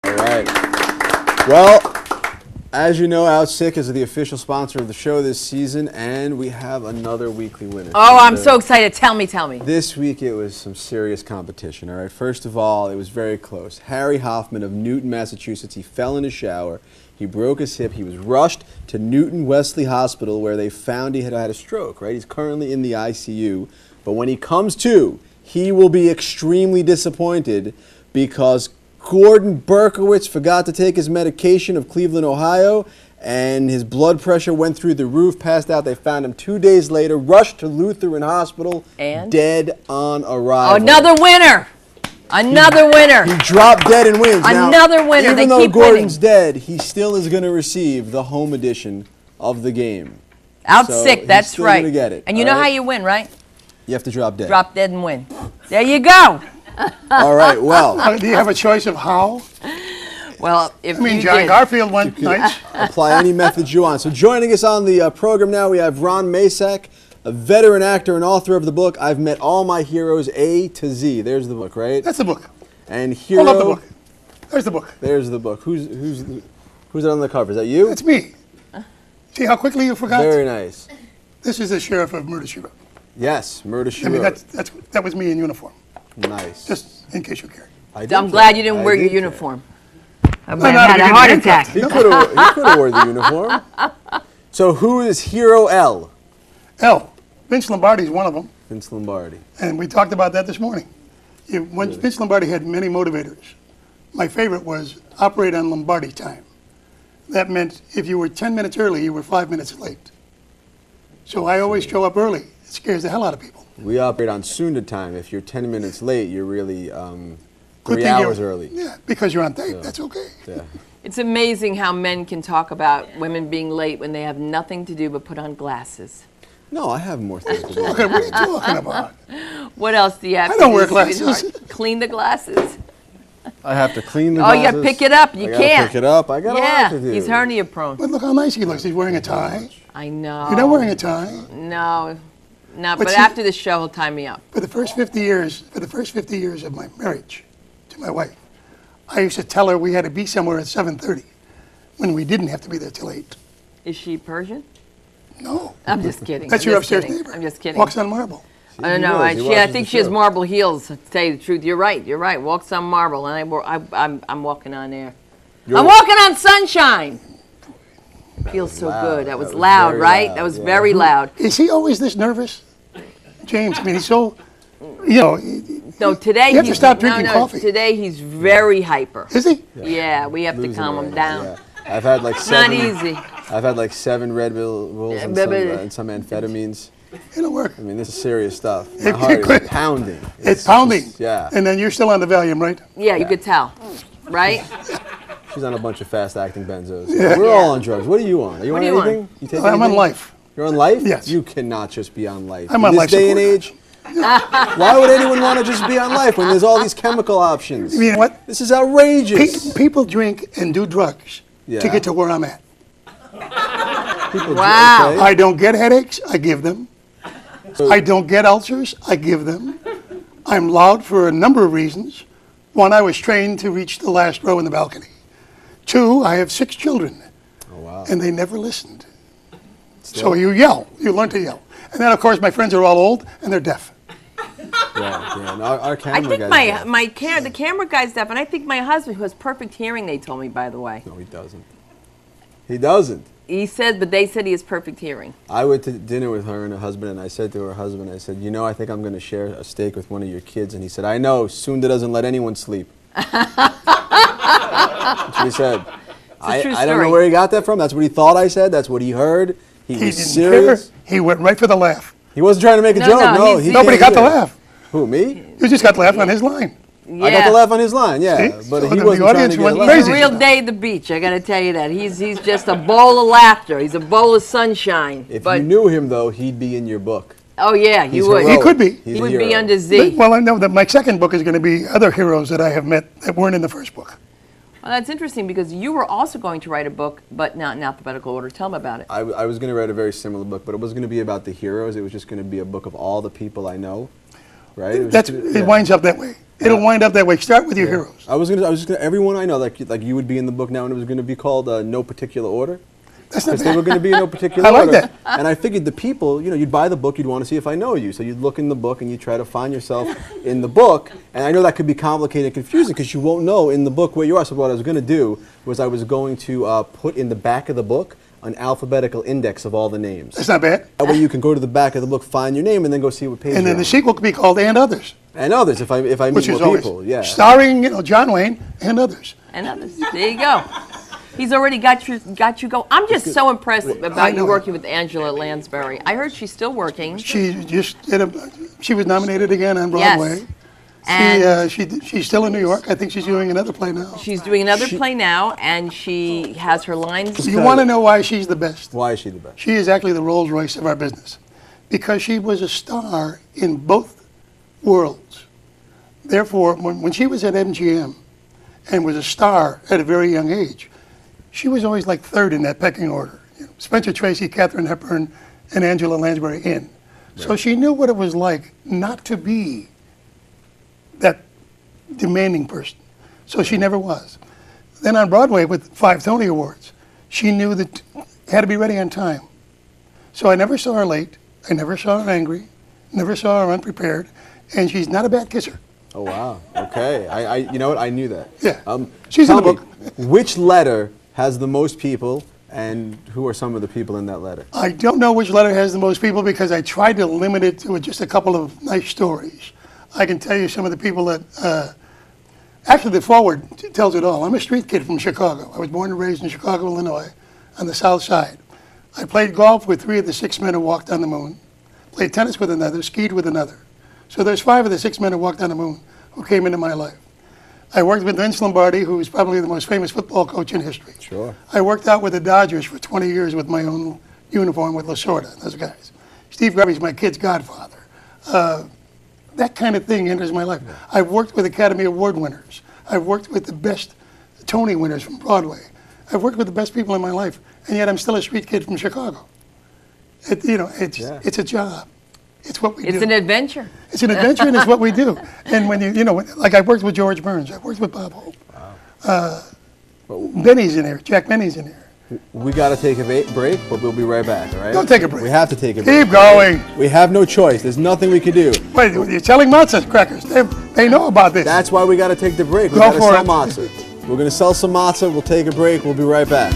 All right. Well, as you know, OutSick is the official sponsor of the show this season, and we have another weekly winner. Oh, I'm so excited. Tell me. This week it was some serious competition, all right? First of all, it was very close. Harry Hoffman of Newton, Massachusetts, he fell in a shower. He broke his hip. He was rushed to Newton Wesley Hospital where they found he had had a stroke, right? He's currently in the ICU. But when he comes to, he will be extremely disappointed because Gordon Berkowitz forgot to take his medication of Cleveland, Ohio, and his blood pressure went through the roof, passed out. They found him 2 days later, rushed to Lutheran Hospital, and dead on arrival. Another winner. Another winner. He dropped dead and wins. Another winner. Even though Gordon's dead, he still is going to receive the home edition of the game. OutSick, that's still right. Gonna get it, and you know how you win, right? You have to drop dead. Drop dead and win. There you go. All right, well. Do you have a choice of how? Well, if I mean, you John did. Garfield went nice. Apply any methods you want. So joining us on the program now, we have Ron Masak, a veteran actor and author of the book, I've Met All My Heroes A to Z. There's the book, right? That's the book. And hero. Hold up the book. There's the book. There's the book. Who's it on the cover? Is that you? That's me. See how quickly you forgot? Very nice. This is the sheriff of Murder, She Wrote. Yes, Murder, She I mean, Wrote. that was me in uniform. Nice. Just in case you care. I'm glad you didn't wear your uniform. I No, had a you heart didn't. attack. He could have worn the uniform. So who is Hero L? L. Vince Lombardi's one of them, Vince Lombardi. and we talked about that this morning. Vince Lombardi had many motivators. My favorite was operate on Lombardi time. That meant if you were 10 minutes early, you were 5 minutes late. So I always show up early. It scares the hell out of people. We operate on Sunda time. If you're 10 minutes late, you're really Good 3 thing hours you're- early. Yeah, because you're on tape. That's okay. Yeah. It's amazing how men can talk about women being late when they have nothing to do but put on glasses. No, I have more things to do. Okay, what are you talking about? What else do you have I to don't do, wear glasses. sweetheart? Clean the glasses. I have to clean the Oh, glasses. you gotta pick it up. You I gotta can't. pick it up. I got a lot to do. He's hernia prone. But look how nice he looks. He's wearing a tie. I know. You're not wearing a tie. No, But but see- after the show, he'll tie me up. For the first 50 years of my marriage to my wife, I used to tell her we had to be somewhere at 7:30 when we didn't have to be there till 8. Is she Persian? No. I'm just kidding. That's I'm your just upstairs kidding. neighbor. I'm just kidding. Walks on marble. I don't know. knows. He I watches think the she has show. marble heels. To tell you the truth, you're right. You're right. Walks on marble, and I'm walking on air. I'm walking on sunshine. Feels so loud. good. That was was loud, very right? loud, That was yeah. very loud. Is he always this nervous? James, I mean, he's so, you know, No, today You have to he's stop drinking coffee. Today he's very hyper. is he? Yeah, we have to Losing calm it him right down. now, yeah. I've had like It's not 7. easy. I've had like 7 Red Bulls and some amphetamines. It'll work. I mean, this is serious stuff. It- My heart it- is pounding. It's pounding. just- yeah. And then you're still on the Valium, right? Yeah, you could tell, right? She's on a bunch of fast-acting benzos. Yeah. We're all on drugs. What are you on? Are you What on are you on? anything? You take I'm on anything? life. You're on life? Yes. You cannot just be on life. I'm In on this life day and support. age, why would anyone want to just be on life when there's all these chemical options? You know what? This is outrageous. People drink and do drugs Yeah. to get to where I'm at. People Wow. okay? I don't get headaches, I give them. I don't get ulcers, I give them. I'm loud for a number of reasons. One, I was trained to reach the last row in the balcony. 2, I have 6 children, Oh, wow. and they never listened. So you yell, you learn to yell. And then, of course, my friends are all old and they're deaf. Yeah. And our I camera think guy's the camera guy's deaf, and I think my husband, who has perfect hearing, they told me, by the way. No, he doesn't. He doesn't. He said, but they said he has perfect hearing. I went to dinner with her and her husband, and I said to her husband, I said, you know, I think I'm going to share a steak with one of your kids. And he said, I know, Sunda doesn't let anyone sleep. That's what he said. I true don't know story. where he got that from. That's what he thought I said. That's what he heard. He He was didn't serious. care. He went right for the laugh. He wasn't trying to make a No, joke. no, No, he's- he Nobody can't got the hear. laugh. Who, me? You just got the laugh on his line. Yeah. I got the laugh on his line, yeah. See? But So he the wasn't trying to audience get a went laugh. He's crazy. a real day at the beach, I gotta tell you that. He's just a bowl of laughter. He's a bowl of sunshine. If but, you knew him, though, he'd be in your book. oh yeah, he He's would. heroic. He could be. He's He a would hero. be under Z. Well, I know that my second book is going to be other heroes that I have met that weren't in the first book. Well, that's interesting because you were also going to write a book, but not in alphabetical order. Tell me about it. I was going to write a very similar book, but it wasn't going to be about the heroes. It was just going to be a book of all the people I know. right? It was That's just- it. yeah. Winds up that way. It'll wind up that way. Start with your heroes. I was just gonna. Everyone I know, like you would be in the book now, and it was gonna be called No Particular Order. That's not Because they were bad. going to be in no particular I like order. that. And I figured the people, you'd buy the book, you'd want to see if I know you. So you'd look in the book and you try to find yourself in the book. And I know that could be complicated and confusing because you won't know in the book where you are. So what I was going to do was I was going to put in the back of the book an alphabetical index of all the names. That's not bad. That way you can go to the back of the book, find your name, and then go see what page And you're then the on. sequel could be called And Others, And others, if I meet which is more always people. Yeah. starring John Wayne and others. And others. There you go. He's already got you go. I'm just so impressed I about you know. working with Angela Lansbury. I heard she's still working. She just she was nominated again on Yes. Broadway. And She's still in New York. I think she's doing another play now. she's doing another play now, and she has her lines. You want to know why she's the best? Why is she the best? She is actually the Rolls Royce of our business because she was a star in both worlds. Therefore, when she was at MGM and was a star at a very young age, she was always like third in that pecking order. Spencer Tracy, Katharine Hepburn, and Angela Lansbury in. So she knew what it was like not to be that demanding person. So she never was. Then on Broadway with 5 Tony Awards, she knew that had to be ready on time. So I never saw her late. I never saw her angry. Never saw her unprepared. And she's not a bad kisser. Oh, wow. Okay. You know what? I knew that. Yeah. She's She's in the book. Which letter has the most people, and who are some of the people in that letter? I don't know which letter has the most people because I tried to limit it to just a couple of nice stories. I can tell you some of the people that, actually the forward tells it all. I'm a street kid from Chicago. I was born and raised in Chicago, Illinois, on the south side. I played golf with 3 of the 6 men who walked on the moon, played tennis with another, skied with another. So there's 5 of the 6 men who walked on the moon who came into my life. I worked with Vince Lombardi, who is probably the most famous football coach in history. Sure. I worked out with the Dodgers for 20 years with my own uniform with Lasorda, those guys. Steve Garvey's my kid's godfather. That kind of thing enters my life. I've worked with Academy Award winners. I've worked with the best Tony winners from Broadway. I've worked with the best people in my life, and yet I'm still a street kid from Chicago. It's a job. It's what we do. It's an adventure. It's an adventure, and it's what we do. And when like I worked with George Burns, I worked with Bob Hope. Benny's in there. Jack Benny's in there. We got to take a break, but we'll be right back, all right? Don't take a break. We have to take a break. Keep going. We have no choice. There's nothing we can do. Wait, you're selling matzah crackers. They know about this. That's why we got to take the break. We Go got to for sell it. matzah. We're going to sell some matzah. We'll take a break. We'll be right back.